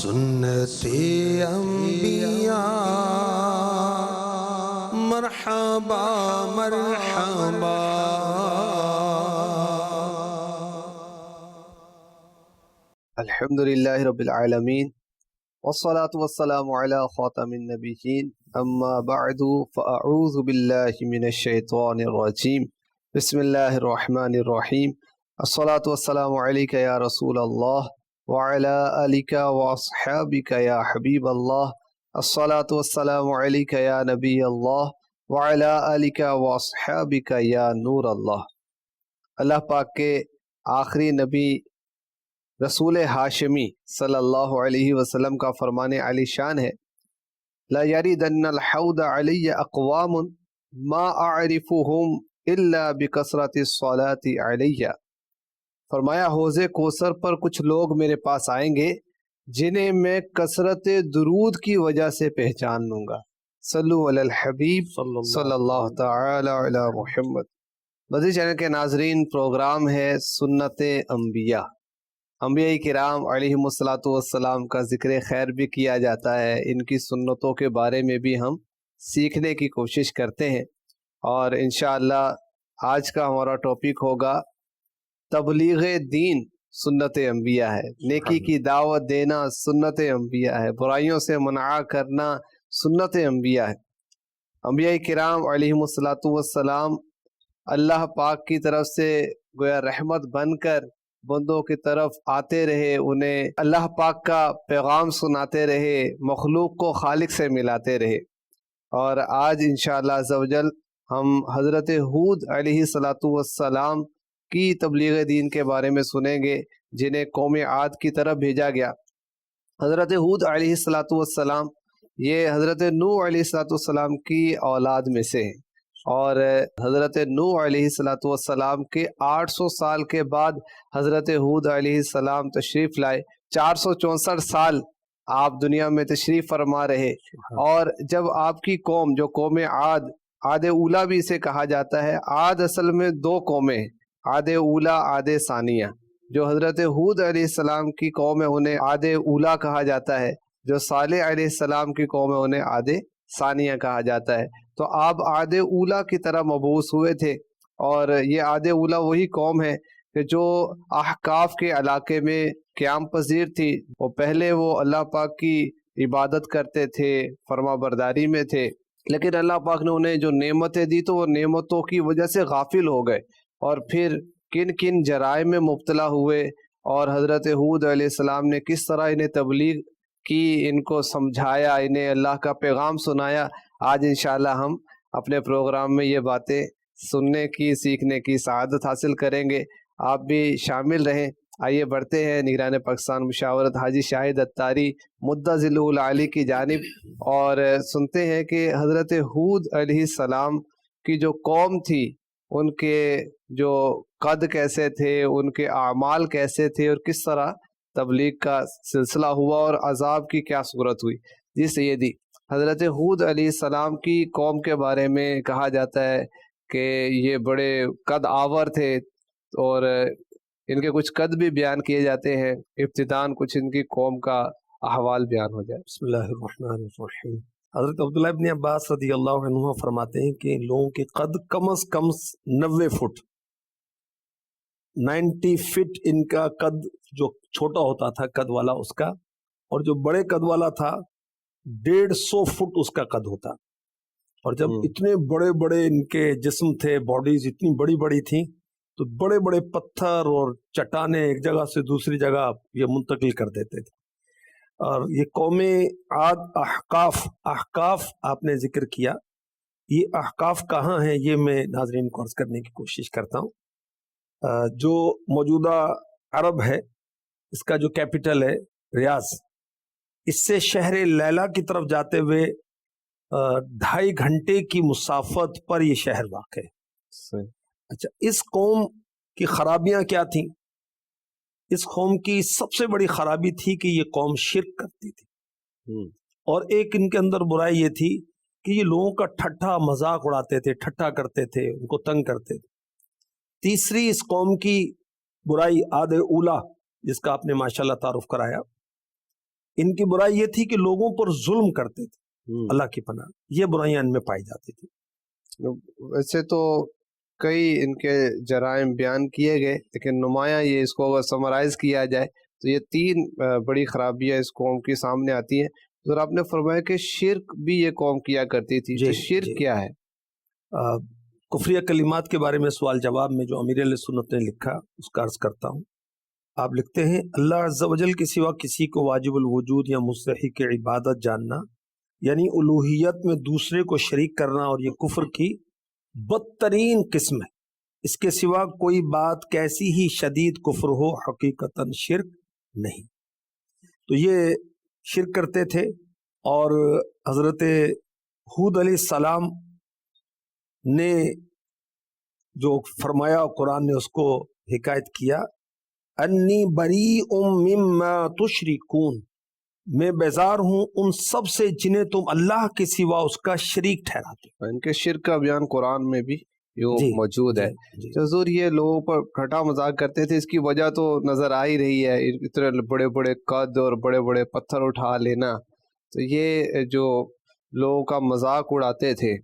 سنت انبیاء مرحبا مرحبا. الحمدللہ رب العالمین والصلاة والسلام علی خاتم النبیین اما بعد فاعوذ باللہ من الشیطان الرجیم. بسم اللہ الرحمن الرحیم. الصلاة والسلام علیک یا رسول اللہ وعلی آلک واصحابک یا حبیب اللہ. الصلاة والسلام علیک یا نبی اللہ وعلی آلک واصحابک یا نور اللہ. اللہ پاک کے آخری نبی رسول ہاشمی صلی اللہ علیہ وسلم کا فرمان علی شان ہے، لا یریدن الحوض علی اقوام ما اعرفهم الا بکثرت الصلاة علیہ. فرمایا حوض کوثر پر کچھ لوگ میرے پاس آئیں گے جنہیں میں کثرت درود کی وجہ سے پہچان لوں گا. صلو علی الحبیب صلی اللہ تعالی علی محمد. مدنی چینل کے ناظرین، پروگرام ہے سنت انبیاء. انبیاء کرام علیہم الصلاۃ والسلام کا ذکر خیر بھی کیا جاتا ہے، ان کی سنتوں کے بارے میں بھی ہم سیکھنے کی کوشش کرتے ہیں. اور انشاءاللہ آج کا ہمارا ٹاپک ہوگا تبلیغ دین سنت انبیاء ہے. نیکی کی دعوت دینا سنت انبیاء ہے، برائیوں سے منع کرنا سنت انبیاء ہے. انبیاء کرام علیہم الصلاۃ والسلام اللہ پاک کی طرف سے گویا رحمت بن کر بندوں کی طرف آتے رہے، انہیں اللہ پاک کا پیغام سناتے رہے، مخلوق کو خالق سے ملاتے رہے. اور آج انشاءاللہ عز و جل ہم حضرت ہود علیہ الصلاۃ والسلام کی تبلیغ دین کے بارے میں سنیں گے، جنہیں قوم عاد کی طرف بھیجا گیا. حضرت ہود علیہ الصلاۃ والسلام یہ حضرت نوح علیہ الصلاۃ والسلام کی اولاد میں سے ہیں، اور حضرت نوح علیہ الصلاۃ والسلام کے 800 سال کے بعد حضرت ہود علیہ السلام تشریف لائے. 464 سال آپ دنیا میں تشریف فرما رہے. اور جب آپ کی قوم جو قوم عاد اولا بھی اسے کہا جاتا ہے، عاد اصل میں دو قومیں ہیں، عاد اولا عاد ثانیہ. جو حضرت ہود علیہ السلام کی قوم ہے انہیں عاد اولا کہا جاتا ہے، جو صالح علیہ السلام کی قوم ہے انہیں عاد ثانیہ کہا جاتا ہے. تو آپ عاد اولا کی طرح مبعوث ہوئے تھے، اور یہ عاد اولا وہی قوم ہے کہ جو احقاف کے علاقے میں قیام پذیر تھی. وہ پہلے وہ اللہ پاک کی عبادت کرتے تھے، فرما برداری میں تھے، لیکن اللہ پاک نے انہیں جو نعمتیں دی تو وہ نعمتوں کی وجہ سے غافل ہو گئے، اور پھر کن کن جرائم میں مبتلا ہوئے. اور حضرت ہود علیہ السلام نے کس طرح انہیں تبلیغ کی، ان کو سمجھایا، انہیں اللہ کا پیغام سنایا. آج انشاءاللہ ہم اپنے پروگرام میں یہ باتیں سننے کی، سیکھنے کی سعادت حاصل کریں گے. آپ بھی شامل رہیں. آئیے بڑھتے ہیں نگران پاکستان مشاورت حاجی شاہد اتاری مدہ ذلہ العالی کی جانب، اور سنتے ہیں کہ حضرت ہود علیہ السلام کی جو قوم تھی ان کے جو قد کیسے تھے، ان کے اعمال کیسے تھے، اور کس طرح تبلیغ کا سلسلہ ہوا اور عذاب کی کیا صورت ہوئی. جی سیدی، حضرت ہود علیہ السلام کی قوم کے بارے میں کہا جاتا ہے کہ یہ بڑے قد آور تھے، اور ان کے کچھ قد بھی بیان کیے جاتے ہیں. ابتداً کچھ ان کی قوم کا احوال بیان ہو جائے. بسم اللہ الرحمن الرحیم. حضرت عبداللہ ابن عباس رضی اللہ عنہ فرماتے ہیں کہ لوگوں کے قد کم از کم 90 فٹ 90 فٹ ان کا قد، جو چھوٹا ہوتا تھا قد والا اس کا، اور جو بڑے قد والا تھا 150 فٹ اس کا قد ہوتا. اور جب اتنے بڑے بڑے ان کے جسم تھے، باڈیز اتنی بڑی بڑی تھیں، تو بڑے بڑے پتھر اور چٹانیں ایک جگہ سے دوسری جگہ یہ منتقل کر دیتے تھے. اور یہ قوم عاد احقاف آپ نے ذکر کیا، یہ احقاف کہاں ہیں یہ میں ناظرین کو عرض کرنے کی کوشش کرتا ہوں. جو موجودہ عرب ہے اس کا جو کیپٹل ہے ریاض، اس سے شہر لیلہ کی طرف جاتے ہوئے 2.5 گھنٹے کی مسافت پر یہ شہر واقع ہے. اچھا، اس قوم کی خرابیاں کیا تھیں؟ اس قوم کی سب سے بڑی خرابی تھی کہ یہ قوم شرک کرتی تھی، اور ایک ان کے اندر برائی یہ تھی کہ یہ لوگوں کا ٹھٹھا مذاق اڑاتے تھے، ٹھٹھا کرتے تھے، ان کو تنگ کرتے تھے. تیسری اس قوم کی برائی عاد اولا، جس کا آپ نے ماشاءاللہ تعارف کرایا، ان کی برائی یہ تھی کہ لوگوں پر ظلم کرتے تھے، اللہ کی پناہ یہ برائیاں ان میں پائی جاتی تھی۔ ویسے تو کئی ان کے جرائم بیان کیے گئے، لیکن نمایاں یہ اس کو اگر سمرائز کیا جائے تو یہ 3 بڑی خرابیاں اس قوم کی سامنے آتی ہیں۔ اور آپ نے فرمایا کہ شرک بھی یہ قوم کیا کرتی تھی، تو شرک کیا ہے؟ کفریہ کلمات کے بارے میں سوال جواب میں جو امیر اہل سنت نے لکھا اس کا عرض کرتا ہوں۔ آپ لکھتے ہیں اللہ عز و جل کے سوا کسی کو واجب الوجود یا مستحق عبادت جاننا، یعنی الوہیت میں دوسرے کو شریک کرنا، اور یہ کفر کی بدترین قسم ہے۔ اس کے سوا کوئی بات کیسی ہی شدید کفر ہو حقیقتاً شرک نہیں۔ تو یہ شرک کرتے تھے، اور حضرت ہود علیہ السلام نے جو فرمایا قرآن نے اس کو حکایت کیا، انی بریء مما تشرکون، میں بیزار ہوں ان سب سے جنہیں تم اللہ کے سوا اس کا شریک ٹھہراتے ہو۔ ان کے شرک کا بیان قرآن میں بھی موجود ہے۔ حضور یہ لوگوں پر ٹھٹا مذاق کرتے تھے، اس کی وجہ تو نظر آ ہی رہی ہے، اتنے بڑے بڑے قد اور بڑے بڑے پتھر اٹھا لینا، تو یہ جو لوگوں کا مذاق اڑاتے تھے،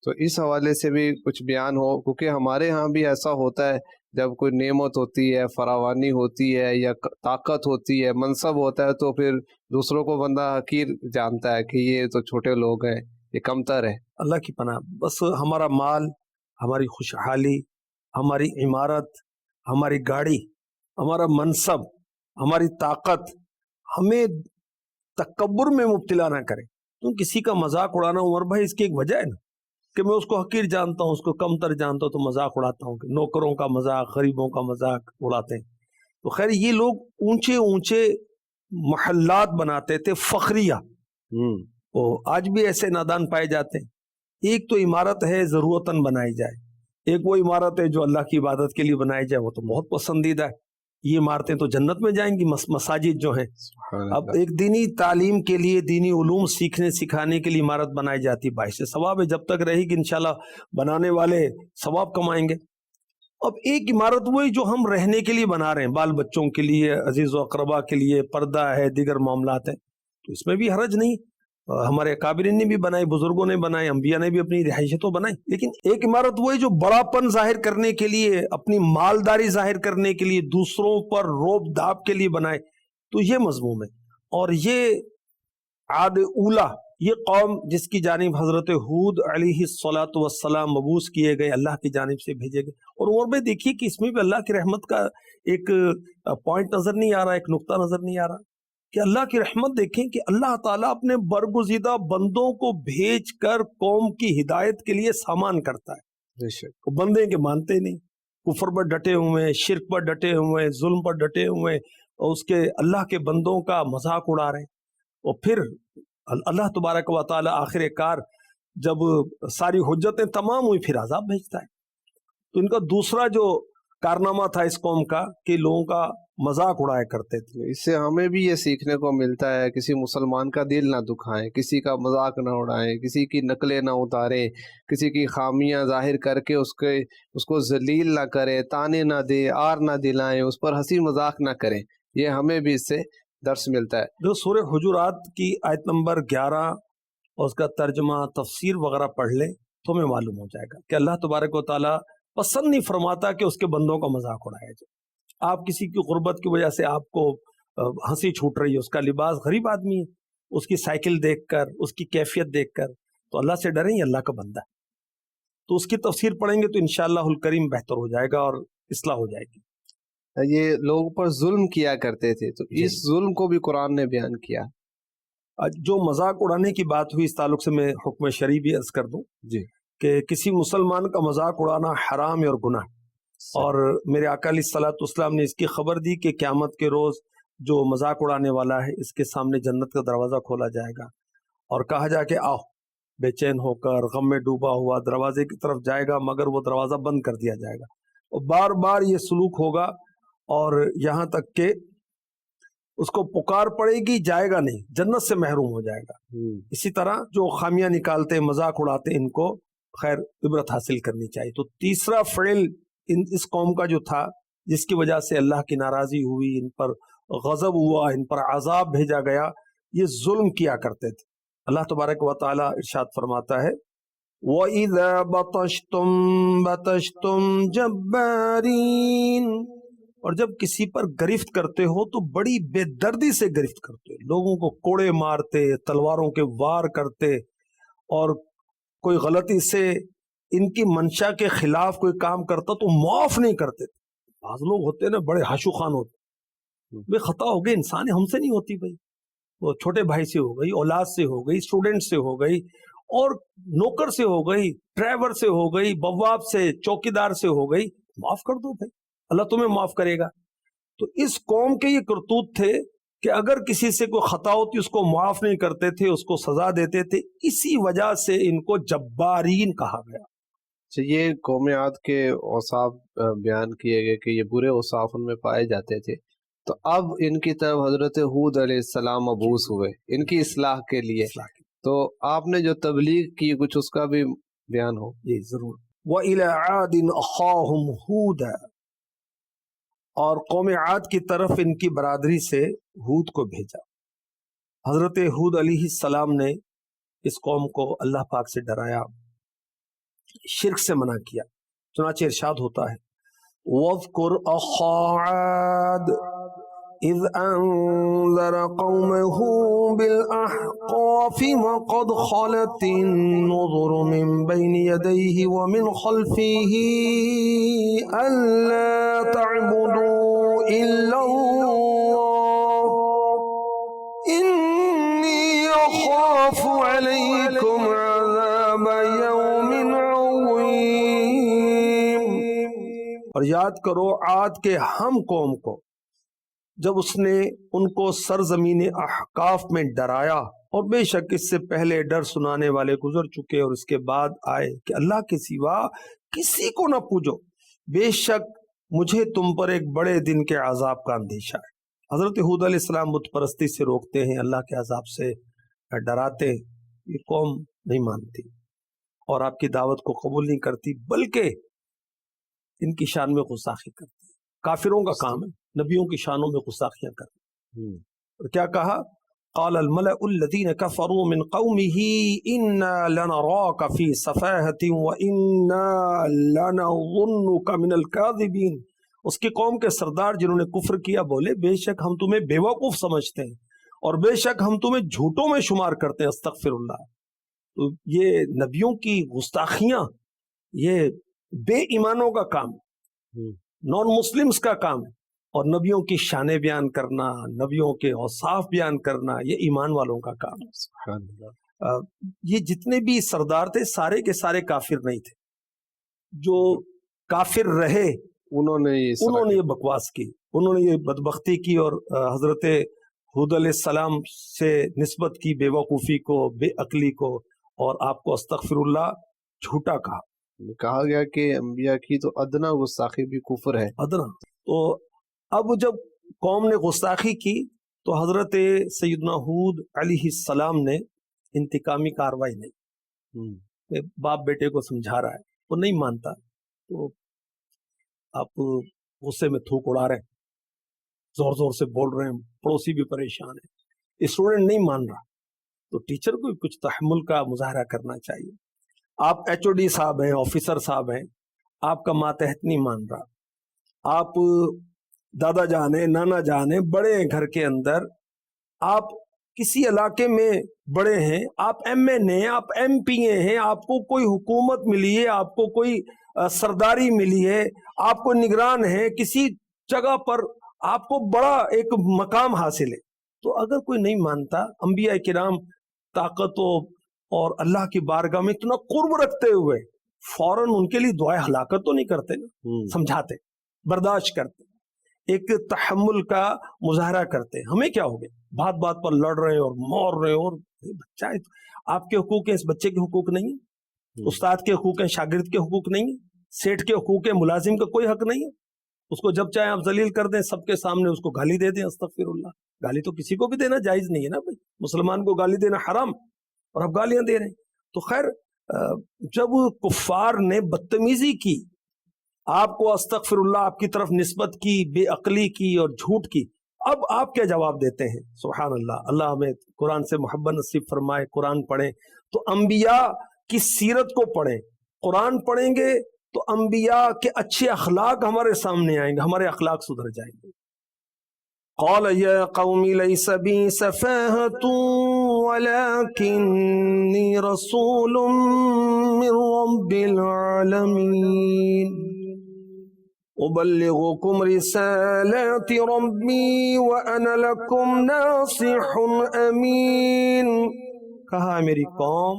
تو اس حوالے سے بھی کچھ بیان ہو، کیونکہ ہمارے ہاں بھی ایسا ہوتا ہے جب کوئی نعمت ہوتی ہے، فراوانی ہوتی ہے، یا طاقت ہوتی ہے، منصب ہوتا ہے، تو پھر دوسروں کو بندہ حقیر جانتا ہے کہ یہ تو چھوٹے لوگ ہیں، یہ کمتر ہے۔ اللہ کی پناہ، بس ہمارا مال، ہماری خوشحالی، ہماری عمارت، ہماری گاڑی، ہمارا منصب، ہماری طاقت ہمیں تکبر میں مبتلا نہ کرے۔ تو کسی کا مذاق اڑانا عمر بھائی اس کی ایک وجہ ہے نا، کہ میں اس کو حقیر جانتا ہوں، اس کو کمتر جانتا ہوں، تو مذاق اڑاتا ہوں، کہ نوکروں کا مذاق، غریبوں کا مذاق اڑاتے ہیں۔ تو خیر یہ لوگ اونچے اونچے محلات بناتے تھے فخریہ، آج بھی ایسے نادان پائے جاتے ہیں۔ ایک تو عمارت ہے ضرورتاً بنائی جائے، ایک وہ عمارت ہے جو اللہ کی عبادت کے لیے بنائی جائے، وہ تو بہت پسندیدہ ہے۔ یہ عمارتیں تو جنت میں جائیں گی، مساجد جو ہیں۔ اب ایک دینی تعلیم کے لیے، دینی علوم سیکھنے سکھانے کے لیے عمارت بنائی جاتی، باعث ثواب ہے، جب تک رہے گی انشاءاللہ بنانے والے ثواب کمائیں گے۔ اب ایک عمارت وہی جو ہم رہنے کے لیے بنا رہے ہیں، بال بچوں کے لیے، عزیز و اقربا کے لیے، پردہ ہے، دیگر معاملات ہیں، تو اس میں بھی حرج نہیں۔ ہمارے اکابرین نے بھی بنائی، بزرگوں نے بنائی، انبیاء نے بھی اپنی رہائشیں تو بنائی، لیکن ایک عمارت وہی جو بڑا پن ظاہر کرنے کے لیے، اپنی مالداری ظاہر کرنے کے لیے، دوسروں پر روب داب کے لیے بنائے، تو یہ مضموم ہے۔ اور یہ عاد اولا، یہ قوم جس کی جانب حضرت ہود علیہ السلام مبعوث کیے گئے، اللہ کی جانب سے بھیجے گئے، اور اور میں دیکھیے کہ اس میں بھی اللہ کی رحمت کا ایک پوائنٹ نظر نہیں آ رہا، ایک نقطہ نظر نہیں آ رہا، کہ اللہ کی رحمت دیکھیں کہ اللہ تعالیٰ اپنے برگزیدہ بندوں کو بھیج کر قوم کی ہدایت کے لیے سامان کرتا ہے۔ بندے کے مانتے نہیں، کفر پر ڈٹے ہوئے ہیں، شرک پر ڈٹے ہوئے ہیں، ظلم پر ڈٹے ہوئے ہیں، اور اس کے اللہ کے بندوں کا مذاق اڑا رہے ہیں، اور پھر اللہ تبارک و تعالیٰ آخر کار جب ساری حجتیں تمام ہوئی پھر عذاب بھیجتا ہے۔ تو ان کا دوسرا جو کارنامہ تھا اس قوم کا کہ لوگوں کا مذاق اڑایا کرتے تھے۔ اس سے ہمیں بھی یہ سیکھنے کو ملتا ہے، کسی مسلمان کا دل نہ دکھائیں، کسی کا مذاق نہ اڑائیں، کسی کی نقلیں نہ اتاریں، کسی کی خامیاں ظاہر کر کے اس کو ذلیل نہ کریں، تانے نہ دیں، آر نہ دلائیں، اس پر ہنسی مذاق نہ کریں۔ یہ ہمیں بھی اس سے درس ملتا ہے۔ جو سورہ حجرات کی آیت نمبر 11 اور اس کا ترجمہ، تفسیر وغیرہ پڑھ لیں تو ہمیں معلوم ہو جائے گا کہ اللہ تبارک و تعالیٰ پسند نہیں فرماتا کہ اس کے بندوں کا مذاق اڑایا جائے۔ آپ کسی کی غربت کی وجہ سے آپ کو ہنسی چھوٹ رہی ہے، اس کا لباس، غریب آدمی ہے، اس کی سائیکل دیکھ کر، اس کی کیفیت دیکھ کر، تو اللہ سے ڈریں، یہ اللہ کا بندہ ہے۔ تو اس کی تفسیر پڑھیں گے تو انشاءاللہ الکریم بہتر ہو جائے گا اور اصلاح ہو جائے گی۔ یہ لوگوں پر ظلم کیا کرتے تھے، تو اس ظلم کو بھی قرآن نے بیان کیا۔ جو مذاق اڑانے کی بات ہوئی، اس تعلق سے میں حکم شرعی بھی عرض کر دوں کہ کسی مسلمان کا مذاق اڑانا حرام اور گناہ، اور میرے آقا علیہ الصلوۃ والسلام نے اس کی خبر دی کہ قیامت کے روز جو مذاق اڑانے والا ہے اس کے سامنے جنت کا دروازہ کھولا جائے گا، اور کہا جائے کہ آؤ، بے چین ہو کر غم میں ڈوبا ہوا دروازے کی طرف جائے گا، مگر وہ دروازہ بند کر دیا جائے گا، اور بار بار یہ سلوک ہوگا، اور یہاں تک کہ اس کو پکار پڑے گی، جائے گا نہیں، جنت سے محروم ہو جائے گا۔ اسی طرح جو خامیاں نکالتے ہیں، مذاق اڑاتے ہیں، ان کو خیر عبرت حاصل کرنی چاہیے۔ تو تیسرا فعل اس قوم کا جو تھا، جس کی وجہ سے اللہ کی ناراضی ہوئی، ان پر غضب ہوا، ان پر عذاب بھیجا گیا، یہ ظلم کیا کرتے تھے۔ اللہ تبارک و تعالی ارشاد فرماتا ہے وَإِذَا بَطَشْتُمْ بَطَشْتُمْ جَبَّارِينَ، اور جب کسی پر گرفت کرتے ہو تو بڑی بے دردی سے گرفت کرتے ہو، لوگوں کو کوڑے مارتے، تلواروں کے وار کرتے، اور کوئی غلطی سے ان کی منشا کے خلاف کوئی کام کرتا تو معاف نہیں کرتے تھے۔ بعض لوگ ہوتے ہیں نا بڑے حاشو خان ہوتے، بے خطا ہو گئی، انسان ہم سے نہیں ہوتی بھائی، وہ چھوٹے بھائی سے ہو گئی، اولاد سے ہو گئی، اسٹوڈنٹ سے ہو گئی، اور نوکر سے ہو گئی، ڈرائیور سے ہو گئی، بواب سے، چوکیدار سے ہو گئی، معاف کر دو بھائی، اللہ تمہیں معاف کرے گا۔ تو اس قوم کے یہ کرتوت تھے کہ اگر کسی سے کوئی خطا ہوتی اس کو معاف نہیں کرتے تھے، اس کو سزا دیتے تھے، اسی وجہ سے ان کو جبارین کہا گیا۔ یہ قوم عاد کے اوصاف بیان کیے گئے کہ یہ برے اوصاف ان میں پائے جاتے تھے، تو اب ان کی طرف حضرت ہود علیہ السلام مبعوث ہوئے ان کی اصلاح کے لیے، تو آپ نے جو تبلیغ کی کچھ اس کا بھی بیان ہو۔ جی ضرور۔ وَإِلَىٰ عَادٍ أَخَاهُمْ هُودًا، اور قوم عاد کی طرف ان کی برادری سے ہود کو بھیجا۔ حضرت ہود علیہ السلام نے اس قوم کو اللہ پاک سے ڈرایا، شرک سے منع کیا، چنانچہ ارشاد ہوتا ہے وَاذْكُرْ أَخَا عَادٍ إِذْ أَنذَرَ قَوْمَهُ بِالْأَحْقَافِ وَقَدْ خَلَتِ النُّذُرُ مِنْ بَيْنِ يَدَيْهِ وَمِنْ خَلْفِهِ أَلَّا تَعْبُدُوا إِلَّا اللَّهَ إِنِّي أَخَافُ عَلَيْكُمْ عَذَابَ يَوْمٍ عَظِيمٍ۔ اور یاد کرو عاد کے ہم قوم کو جب اس نے ان کو سرزمین احقاف میں ڈرایا، اور بے شک اس سے پہلے ڈر سنانے والے گزر چکے اور اس کے بعد آئے کہ اللہ کے سوا کسی کو نہ پوجو، بے شک مجھے تم پر ایک بڑے دن کے عذاب کا اندیشہ ہے۔ حضرت ہود علیہ السلام بت پرستی سے روکتے ہیں، اللہ کے عذاب سے ڈراتے، یہ قوم نہیں مانتی اور آپ کی دعوت کو قبول نہیں کرتی، بلکہ ان کی شان میں گستاخی کرتی۔ کافروں کا کام ہے نبیوں کی شانوں میں گستاخیاں کرنا۔ اور کیا کہا؟ قال الملأ الذين كفروا من قومه إنا لنراك في سفاهة وإنا لنظنك من الكاذبين، اس کی قوم کے سردار جنہوں نے کفر کیا بولے بے شک ہم تمہیں بے وقوف سمجھتے ہیں اور بے شک ہم تمہیں جھوٹوں میں شمار کرتے ہیں، استغفر اللہ۔ تو یہ نبیوں کی گستاخیاں یہ بے ایمانوں کا کام ہے، نان مسلمز کا کام ہے، اور نبیوں کی شانیں بیان کرنا، نبیوں کے اوصاف بیان کرنا یہ ایمان والوں کا کام ہے۔ سبحان اللہ۔ یہ جتنے بھی سردار تھے سارے کے سارے کافر نہیں تھے، جو کافر رہے انہوں نے یہ بکواس کی، انہوں نے یہ بدبختی کی اور حضرت ہود علیہ السلام سے نسبت کی بے وقوفی کو، بے عقلی کو، اور آپ کو استغفر اللہ جھوٹا کہا گیا کہ انبیاء کی تو ادنا گستاخی بھی کفر ہے۔ ادنا۔ تو اب جب قوم نے گستاخی کی تو حضرت سیدنا ہود علیہ السلام نے انتقامی کاروائی نہیں، باپ بیٹے کو سمجھا رہا ہے، وہ نہیں مانتا، تو آپ غصے میں تھوک اڑا رہے ہیں، زور زور سے بول رہے ہیں، پڑوسی بھی پریشان ہے، اسٹوڈنٹ نہیں مان رہا، تو ٹیچر کو کچھ تحمل کا مظاہرہ کرنا چاہیے۔ آپ ایچ او ڈی صاحب ہیں، آفیسر صاحب ہیں، آپ کا ماتحت نہیں مان رہا، آپ دادا جان ہیں، نانا جان ہیں، بڑے ہیں گھر کے اندر، آپ کسی علاقے میں بڑے ہیں، آپ ایم این ہیں، آپ ایم پی ہیں، آپ کو کوئی حکومت ملی ہے، آپ کو کوئی سرداری ملی ہے، آپ کو نگران ہے، کسی جگہ پر آپ کو بڑا ایک مقام حاصل ہے، تو اگر کوئی نہیں مانتا، انبیاء کرام طاقتوں اور اللہ کی بارگاہ میں اتنا قرب رکھتے ہوئے فوراً ان کے لیے دعائے ہلاکت تو نہیں کرتے نا، سمجھاتے، برداشت کرتے، ایک تحمل کا مظاہرہ کرتے۔ ہمیں کیا ہو گیا، بات بات پر لڑ رہے اور مور رہے، اور بچہ ہے، آپ کے حقوق ہیں، اس بچے کے حقوق نہیں ہیں، استاد کے حقوق ہیں، شاگرد کے حقوق نہیں ہیں، سیٹ کے حقوق ہیں، ملازم کا کوئی حق نہیں ہے، اس کو جب چاہے آپ ذلیل کر دیں، سب کے سامنے اس کو گالی دے دیں، استغفر اللہ۔ گالی تو کسی کو بھی دینا جائز نہیں ہے نا بھائی، مسلمان کو گالی دینا حرام، اور آپ گالیاں دے رہے ہیں۔ تو خیر جب کفار نے بدتمیزی کی، آپ کو استغفر اللہ آپ کی طرف نسبت کی، بے عقلی کی اور جھوٹ کی، اب آپ کیا جواب دیتے ہیں؟ سبحان اللہ، اللہ ہمیں قرآن سے محبت نصیب فرمائے، قرآن پڑھیں تو انبیاء کی سیرت کو پڑھیں، قرآن پڑھیں گے تو انبیاء کے اچھے اخلاق ہمارے سامنے آئیں گے، ہمارے اخلاق سدھر جائیں گے۔ قال یا قوم لیس بی سفاہۃ ولکنی رسول من رب العالمین ابلغکم رسالات ربی وانا لکم ناصح امین۔ کہا میری قوم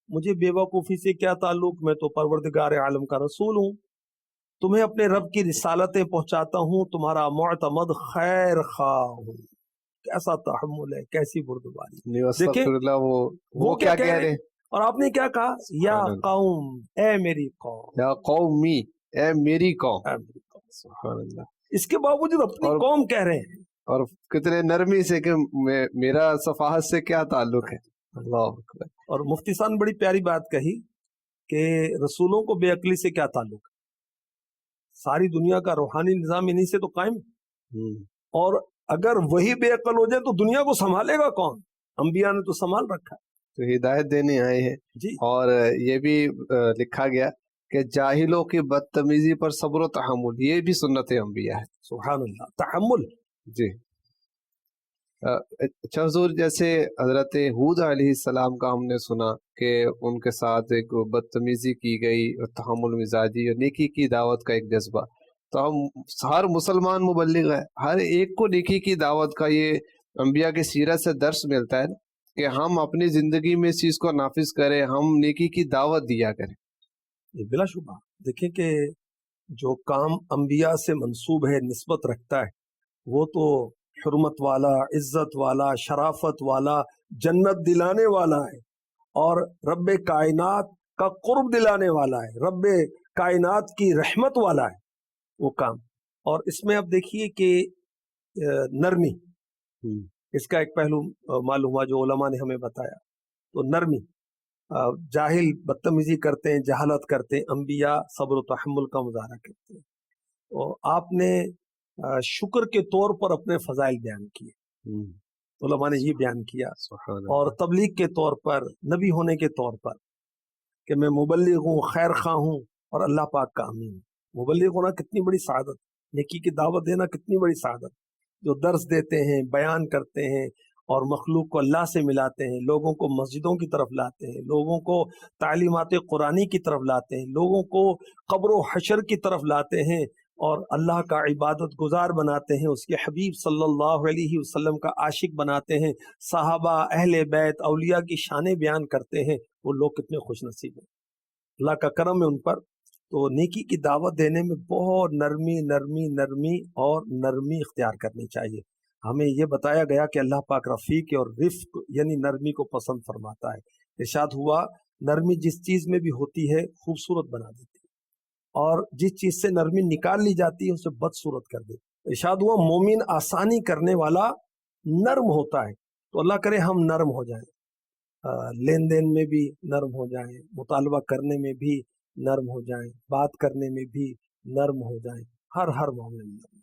مجھے بے وقوفی سے کیا تعلق، میں تو پروردگار عالم کا رسول ہوں، تمہیں اپنے رب کی رسالتیں پہنچاتا ہوں، تمہارا معتمد خیر خواہ ہوں۔ کیسا تحمل ہے، کیسی بردباری! دیکھیں وہ کیا کہہ رہے ہیں؟ اور آپ نے کیا کہا؟ یا قوم، اے میری قوم، یا قومی، اے میری قوم۔ اے میری قوم۔ سبحان اللہ۔ اس کے باوجود اپنی قوم کہہ رہے ہیں، اور کتنے نرمی سے کہ میرا صفاحت سے کیا تعلق ہے۔ اللہ اکبر۔ اور مفتی صاحب نے بڑی پیاری بات کہی کہ رسولوں کو بے عقلی سے کیا تعلق ہے، ساری دنیا کا روحانی نظام انہی سے تو قائم ہے، اور اگر وہی بے عقل ہو جائے تو دنیا کو سنبھالے گا کون؟ انبیاء نے تو سنبھال رکھا ہے۔ تو ہدایت دینے آئے ہیں جی، اور یہ بھی لکھا گیا کہ جاہلوں کی بدتمیزی پر صبر و تحمل، یہ بھی سنت انبیاء ہے۔ سبحان اللہ، تحمل۔ جی اچھا حضور، جیسے حضرت ہود علیہ السلام کا ہم نے سنا کہ ان کے ساتھ ایک بدتمیزی کی گئی اور تحمل مزاجی اور نیکی کی دعوت کا ایک جذبہ، تو ہم ہر مسلمان مبلغ ہے، ہر ایک کو نیکی کی دعوت کا یہ انبیاء کی سیرت سے درس ملتا ہے نا، کہ ہم اپنی زندگی میں اس چیز کو نافذ کریں، ہم نیکی کی دعوت دیا کریں۔ بلا شبہ دیکھیں کہ جو کام انبیاء سے منسوب ہے، نسبت رکھتا ہے، وہ تو حرمت والا، عزت والا، شرافت والا، جنت دلانے والا ہے، اور رب کائنات کا قرب دلانے والا ہے، رب کائنات کی رحمت والا ہے وہ کام۔ اور اس میں اب دیکھیے کہ نرمی، اس کا ایک پہلو معلوم ہوا جو علماء نے ہمیں بتایا، تو نرمی، جاہل بدتمیزی کرتے ہیں، جہالت کرتے ہیں، انبیاء صبر و تحمل کا مظاہرہ کرتے ہیں۔ اور آپ نے شکر کے طور پر اپنے فضائل بیان کیے، علماء نے یہ بیان کیا، اور تبلیغ کے طور پر، نبی ہونے کے طور پر کہ میں مبلغ ہوں، خیر خواہ ہوں اور اللہ پاک کا امین ہوں۔ مبلغ ہونا کتنی بڑی سعادت، نیکی کی دعوت دینا کتنی بڑی سعادت، جو درس دیتے ہیں، بیان کرتے ہیں اور مخلوق کو اللہ سے ملاتے ہیں، لوگوں کو مسجدوں کی طرف لاتے ہیں، لوگوں کو تعلیمات قرآنی کی طرف لاتے ہیں، لوگوں کو قبر و حشر کی طرف لاتے ہیں، اور اللہ کا عبادت گزار بناتے ہیں، اس کے حبیب صلی اللہ علیہ وسلم کا عاشق بناتے ہیں، صحابہ، اہل بیت، اولیاء کی شانیں بیان کرتے ہیں، وہ لوگ کتنے خوش نصیب ہیں، اللہ کا کرم ہے ان پر۔ تو نیکی کی دعوت دینے میں بہت نرمی نرمی نرمی اور نرمی اختیار کرنی چاہیے۔ ہمیں یہ بتایا گیا کہ اللہ پاک رفیق اور رفق یعنی نرمی کو پسند فرماتا ہے۔ ارشاد ہوا نرمی جس چیز میں بھی ہوتی ہے خوبصورت بنا دیتی ہے، اور جس چیز سے نرمی نکال لی جاتی ہے اسے بدصورت کر دیتی ہے۔ ارشاد ہوا مومن آسانی کرنے والا نرم ہوتا ہے، تو اللہ کرے ہم نرم ہو جائیں، لین دین میں بھی نرم ہو جائیں، مطالبہ کرنے میں بھی نرم ہو جائیں، بات کرنے میں بھی نرم ہو جائیں، ہر معاملے میں نرم۔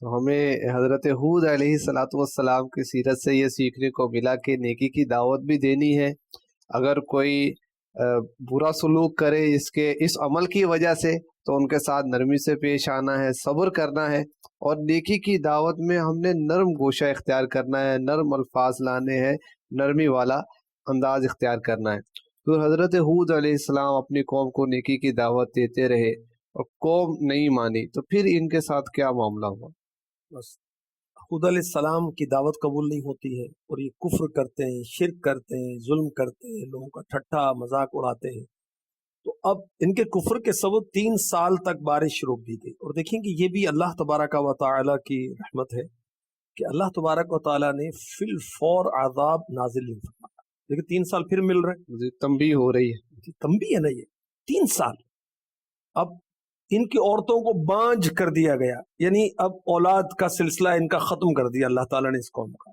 تو ہمیں حضرت ہود علیہ السلام کی سیرت سے یہ سیکھنے کو ملا کہ نیکی کی دعوت بھی دینی ہے، اگر کوئی برا سلوک کرے اس عمل کی وجہ سے تو ان کے ساتھ نرمی سے پیش آنا ہے، صبر کرنا ہے، اور نیکی کی دعوت میں ہم نے نرم گوشہ اختیار کرنا ہے، نرم الفاظ لانے ہیں، نرمی والا انداز اختیار کرنا ہے۔ تو حضرت ہود علیہ السلام اپنی قوم کو نیکی کی دعوت دیتے رہے اور قوم نہیں مانی، تو پھر ان کے ساتھ کیا معاملہ ہوا؟ بس ہود علیہ السلام کی دعوت قبول نہیں ہوتی ہے، اور یہ کفر کرتے ہیں، شرک کرتے ہیں، ظلم کرتے ہیں، لوگوں کا ٹھٹھا مذاق اڑاتے ہیں۔ تو اب ان کے کفر کے سبب 3 سال تک بارش روک دی گئی، اور دیکھیں کہ یہ بھی اللہ تبارک و تعالیٰ کی رحمت ہے کہ اللہ تبارک و تعالیٰ نے فی الفور عذاب نازل نہیں فرمایا۔ لیکن 3 سال پھر مل رہے ہیں، تنبیہ ہو رہی ہے، تنبیہ ہے نا، یہ 3 سال اب ان کی عورتوں کو بانجھ کر دیا گیا، یعنی اب اولاد کا سلسلہ ان کا ختم کر دیا اللہ تعالیٰ نے اس قوم کا۔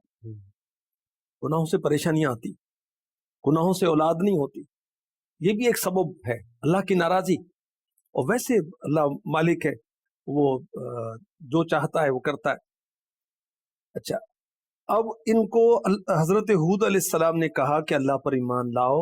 گناہوں سے پریشانیاں آتی، گناہوں سے اولاد نہیں ہوتی، یہ بھی ایک سبب ہے اللہ کی ناراضی۔ اور ویسے اللہ مالک ہے، وہ جو چاہتا ہے وہ کرتا ہے۔ اچھا، اب ان کو حضرت ہود علیہ السلام نے کہا کہ اللہ پر ایمان لاؤ،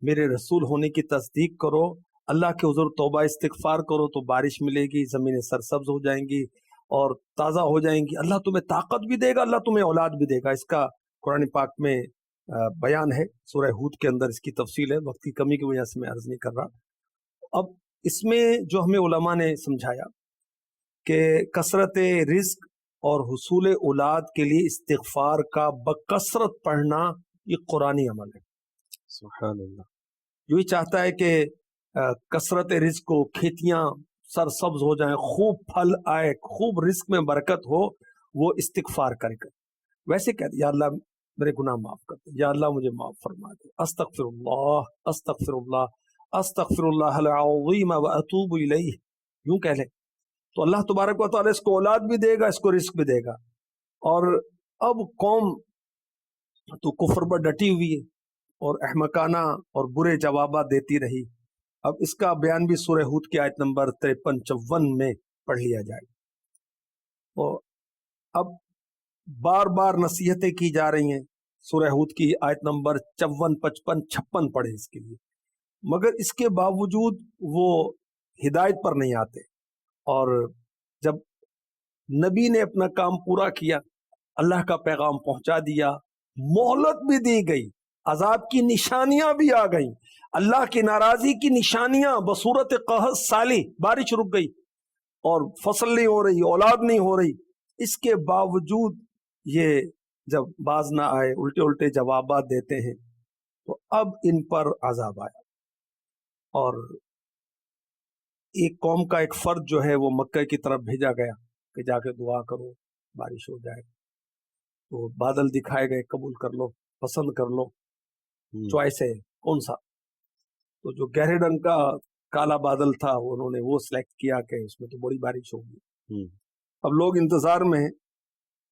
میرے رسول ہونے کی تصدیق کرو، اللہ کے حضور توبہ استغفار کرو تو بارش ملے گی، زمینیں سرسبز ہو جائیں گی اور تازہ ہو جائیں گی، اللہ تمہیں طاقت بھی دے گا، اللہ تمہیں اولاد بھی دے گا۔ اس کا قرآن پاک میں بیان ہے، سورہ ہود کے اندر اس کی تفصیل ہے، وقت کی کمی کی وجہ سے میں عرض نہیں کر رہا۔ اب اس میں جو ہمیں علماء نے سمجھایا کہ کثرت رزق اور حصول اولاد کے لیے استغفار کا بکثرت پڑھنا یہ قرآنی عمل ہے۔ سبحان اللہ۔ جو ہی چاہتا ہے کہ کثرت رزق ہو، کھیتیاں سرسبز ہو جائیں، خوب پھل آئے، خوب رزق میں برکت ہو، وہ استغفار کرے گا۔ ویسے کہتے یا اللہ میرے گناہ معاف کر دے، یا اللہ مجھے معاف فرما دے، استغفر اللہ استغفر اللہ استغفر اللہ العظیم واتوب الیہ، یوں کہہ لیں تو اللہ تبارک و تعالیٰ اس کو اولاد بھی دے گا، اس کو رزق بھی دے گا۔ اور اب قوم تو کفر پر ڈٹی ہوئی ہے اور احمقانہ اور برے جوابات دیتی رہی۔ اب اس کا بیان بھی سورہ ہود کی آیت نمبر 53-54 میں پڑھ لیا جائے۔ اور اب بار بار نصیحتیں کی جا رہی ہیں، سورہ ہود کی آیت نمبر 54، 55، 56 پڑھیں اس کے لیے، مگر اس کے باوجود وہ ہدایت پر نہیں آتے۔ اور جب نبی نے اپنا کام پورا کیا، اللہ کا پیغام پہنچا دیا، مہلت بھی دی گئی، عذاب کی نشانیاں بھی آ گئیں، اللہ کی ناراضی کی نشانیاں بصورت قحط سالی، بارش رک گئی اور فصل نہیں ہو رہی، اولاد نہیں ہو رہی، اس کے باوجود یہ جب باز نہ آئے، الٹے الٹے جوابات دیتے ہیں، تو اب ان پر عذاب آیا۔ اور ایک قوم کا ایک فرد جو ہے وہ مکہ کی طرف بھیجا گیا کہ جا کے دعا کرو بارش ہو جائے، تو بادل دکھائے گئے، قبول کر لو، پسند کر لو، چوائس ہے کون سا؟ تو جو گہرے رنگ کا کالا بادل تھا انہوں نے وہ سلیکٹ کیا کہ اس میں تو بڑی بارش ہوگی۔ اب لوگ انتظار میں ہیں،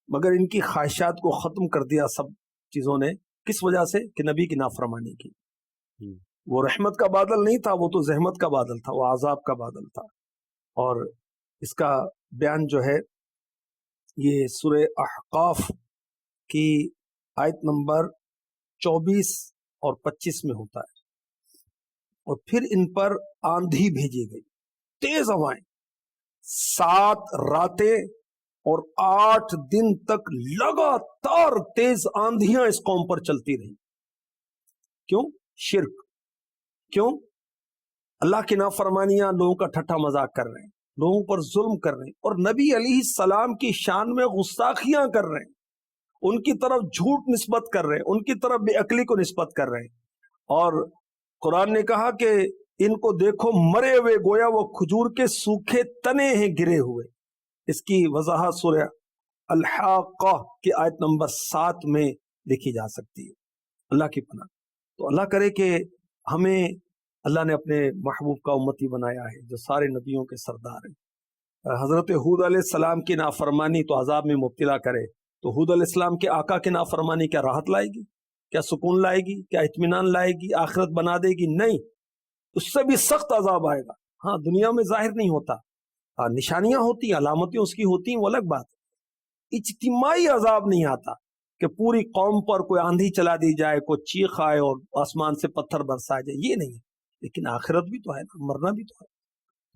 مگر ان کی خواہشات کو ختم کر دیا سب چیزوں نے، کس وجہ سے؟ کہ نبی کی نافرمانی کی۔ وہ رحمت کا بادل نہیں تھا، وہ تو زحمت کا بادل تھا، وہ عذاب کا بادل تھا۔ اور اس کا بیان جو ہے یہ سورہ احقاف کی آیت نمبر 24 اور 25 میں ہوتا ہے۔ اور پھر ان پر آندھی بھیجی گئی، تیز ہوائیں، 7 راتیں اور 8 دن تک لگاتار تیز آندھیاں اس قوم پر چلتی رہی۔ کیوں؟ شرک۔ کیوں؟ اللہ کی نافرمانیاں، لوگوں کا ٹھٹھا مذاق کر رہے ہیں، لوگوں پر ظلم کر رہے ہیں، اور نبی علیہ السلام کی شان میں گستاخیاں کر رہے ہیں، ان کی طرف جھوٹ نسبت کر رہے ہیں، ان کی طرف بے عقلی کو نسبت کر رہے ہیں۔ اور قرآن نے کہا کہ ان کو دیکھو مرے ہوئے، گویا وہ کھجور کے سوکھے تنے ہیں گرے ہوئے۔ اس کی وضاحت سورہ الحاقہ کی آیت نمبر 7 میں لکھی جا سکتی ہے۔ اللہ کی پناہ۔ تو اللہ کرے کہ ہمیں اللہ نے اپنے محبوب کا امتی بنایا ہے جو سارے نبیوں کے سردار ہیں۔ حضرت ہود علیہ السلام کی نافرمانی تو عذاب میں مبتلا کرے، تو ہود علیہ السلام کے آقا کی نافرمانی کیا راحت لائے گی؟ کیا سکون لائے گی؟ کیا اطمینان لائے گی؟ آخرت بنا دے گی؟ نہیں، اس سے بھی سخت عذاب آئے گا۔ ہاں، دنیا میں ظاہر نہیں ہوتا، نشانیاں ہوتی ہیں، علامتیں اس کی ہوتی ہیں، وہ الگ بات ہے۔ اجتماعی عذاب نہیں آتا کہ پوری قوم پر کوئی آندھی چلا دی جائے، کوئی چیخ آئے اور آسمان سے پتھر برسائے جائے، یہ نہیں ہے۔ لیکن آخرت بھی تو ہے نا، مرنا بھی تو ہے۔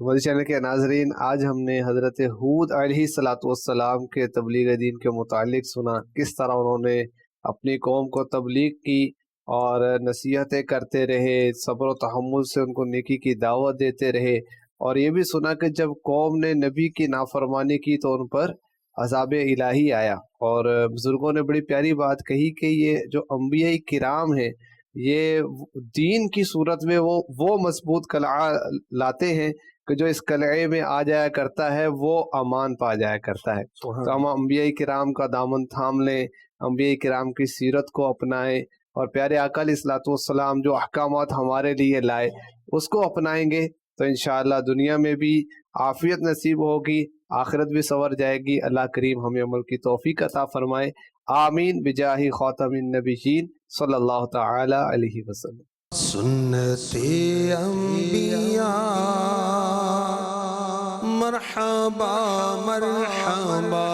ہمارے چینل کے ناظرین، آج ہم نے حضرت ہود علیہ السلام کے تبلیغ دین کے متعلق سنا، کس طرح انہوں نے اپنی قوم کو تبلیغ کی اور نصیحتیں کرتے رہے، صبر و تحمل سے ان کو نیکی کی دعوت دیتے رہے، اور یہ بھی سنا کہ جب قوم نے نبی کی نافرمانی کی تو ان پر عذاب الہی آیا۔ اور بزرگوں نے بڑی پیاری بات کہی کہ یہ جو انبیاء کرام ہیں، یہ دین کی صورت میں وہ مضبوط قلعہ لاتے ہیں کہ جو اس قلعے میں آ جایا کرتا ہے وہ امان پا جایا کرتا ہے۔ تو ہم انبیاء کرام کا دامن تھام لیں، انبیاء کرام کی سیرت کو اپنائیں، اور پیارے آقا علیہ الصلوۃ والسلام جو احکامات ہمارے لیے لائے اس کو اپنائیں گے تو انشاءاللہ دنیا میں بھی عافیت نصیب ہوگی، آخرت بھی سنور جائے گی۔ اللہ کریم ہمیں عمل کی توفیق عطا فرمائے، آمین بجاہ خاتم النبیین صلی اللہ تعالی علیہ وسلم۔ سنت انبیاء مرحبا مرحبا